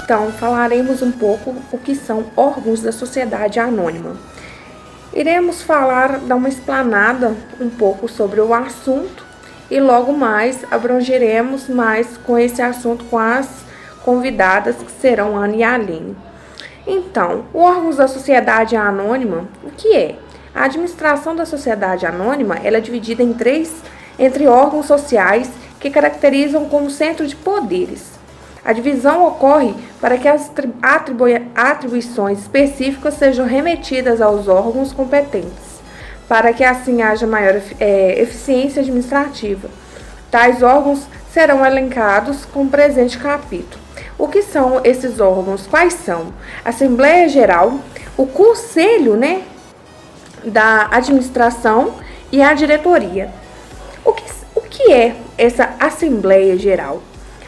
Então, falaremos um pouco o que são órgãos da sociedade anônima. Iremos dar uma explanada um pouco sobre o assunto e logo mais abrangeremos mais com esse assunto com as convidadas que serão Ana e Aline. Então, o órgãos da sociedade anônima, o que é? A administração da sociedade anônima ela é dividida entre órgãos sociais que caracterizam como centro de poderes. A divisão ocorre para que as atribuições específicas sejam remetidas aos órgãos competentes, para que assim haja maior eficiência administrativa. Tais órgãos serão elencados com o presente capítulo. O que são esses órgãos? Quais são? Assembleia Geral, o Conselho, da Administração e a Diretoria. O que é essa Assembleia Geral?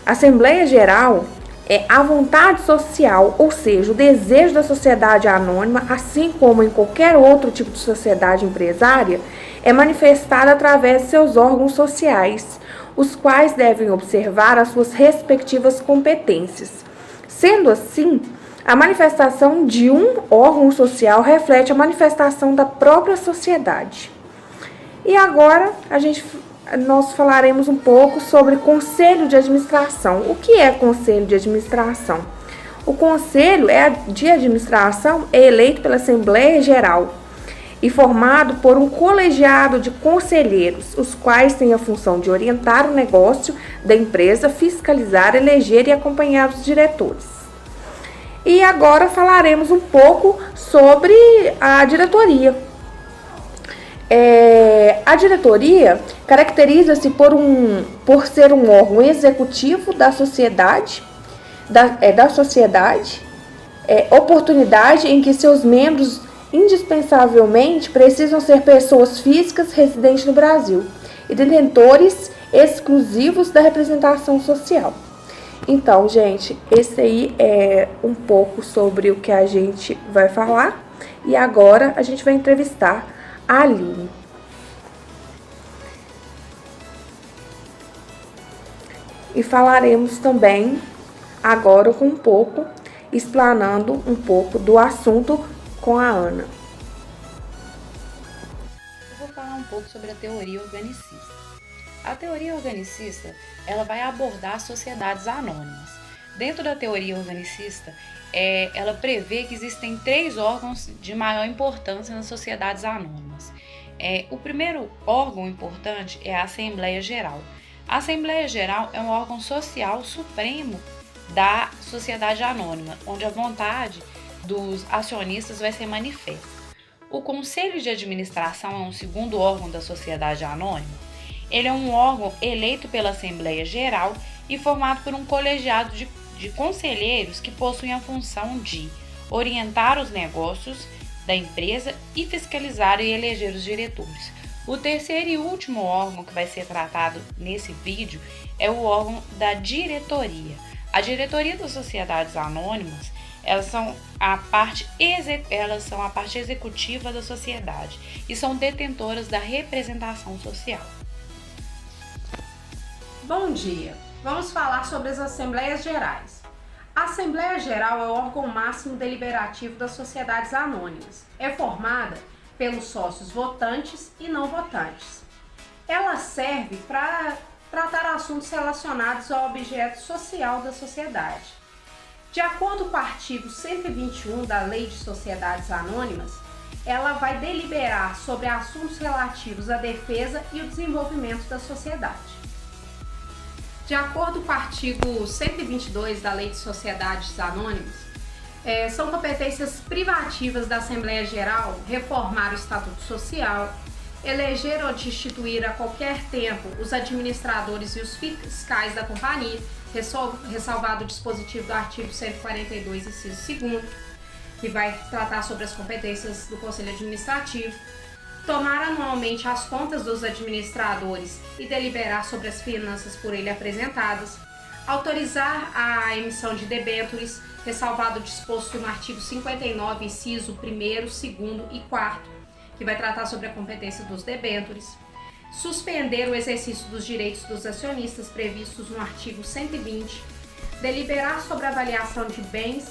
A Assembleia Geral é a vontade social, ou seja, o desejo da sociedade anônima, assim como em qualquer outro tipo de sociedade empresária, é manifestada através de seus órgãos sociais, os quais devem observar as suas respectivas competências. Sendo assim, a manifestação de um órgão social reflete a manifestação da própria sociedade. E agora nós falaremos um pouco sobre Conselho de Administração. O que é Conselho de Administração? O Conselho de Administração é eleito pela Assembleia Geral e formado por um colegiado de conselheiros, os quais têm a função de orientar o negócio da empresa, fiscalizar, eleger e acompanhar os diretores. E agora falaremos um pouco sobre a diretoria. A diretoria caracteriza-se por ser um órgão executivo da sociedade, oportunidade em que seus membros indispensavelmente precisam ser pessoas físicas residentes no Brasil e detentores exclusivos da representação social. Então, gente, esse aí é um pouco sobre o que a gente vai falar e agora a gente vai entrevistar a Aline. E falaremos também agora explanando um pouco do assunto com a Ana. Eu vou falar um pouco sobre a teoria organicista. A teoria organicista, ela vai abordar sociedades anônimas. Dentro da teoria organicista, ela prevê que existem 3 órgãos de maior importância nas sociedades anônimas. O primeiro órgão importante é a Assembleia Geral. A Assembleia Geral é um órgão social supremo da sociedade anônima, onde a vontade dos acionistas vai ser manifesta. O Conselho de Administração é um segundo órgão da sociedade anônima. Ele é um órgão eleito pela Assembleia Geral e formado por um colegiado de conselheiros que possuem a função de orientar os negócios da empresa e fiscalizar e eleger os diretores. O terceiro e último órgão que vai ser tratado nesse vídeo é o órgão da diretoria. A diretoria das sociedades anônimas, elas são a parte executiva da sociedade e são detentoras da representação social. Bom dia! Vamos falar sobre as Assembleias Gerais. A Assembleia Geral é o órgão máximo deliberativo das sociedades anônimas. É formada pelos sócios votantes e não votantes. Ela serve para tratar assuntos relacionados ao objeto social da sociedade. De acordo com o artigo 121 da Lei de Sociedades Anônimas, ela vai deliberar sobre assuntos relativos à defesa e o desenvolvimento da sociedade. De acordo com o artigo 122 da Lei de Sociedades Anônimas, são competências privativas da Assembleia Geral reformar o Estatuto Social, eleger ou destituir a qualquer tempo os administradores e os fiscais da companhia, ressalvado o dispositivo do artigo 142, inciso 2º, que vai tratar sobre as competências do Conselho Administrativo, tomar anualmente as contas dos administradores e deliberar sobre as finanças por ele apresentadas, autorizar a emissão de debêntures, ressalvado o disposto no artigo 59, inciso 1º, 2º e 4º, que vai tratar sobre a competência dos debêntures, suspender o exercício dos direitos dos acionistas previstos no artigo 120, deliberar sobre a avaliação de bens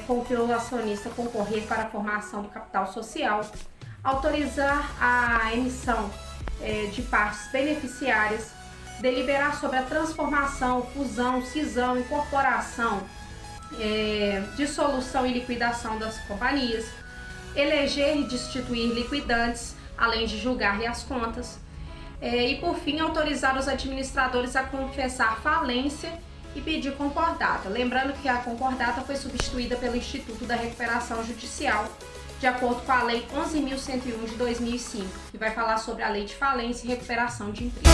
com que o acionista concorrer para a formação do capital social, autorizar a emissão de partes beneficiárias, deliberar sobre a transformação, fusão, cisão, incorporação, dissolução e liquidação das companhias, eleger e destituir liquidantes, além de julgar-lhe as contas, e por fim autorizar os administradores a confessar falência e pedir concordata. Lembrando que a concordata foi substituída pelo Instituto da Recuperação Judicial, de acordo com a Lei 11.101 de 2005, que vai falar sobre a Lei de Falência e Recuperação de Empresas.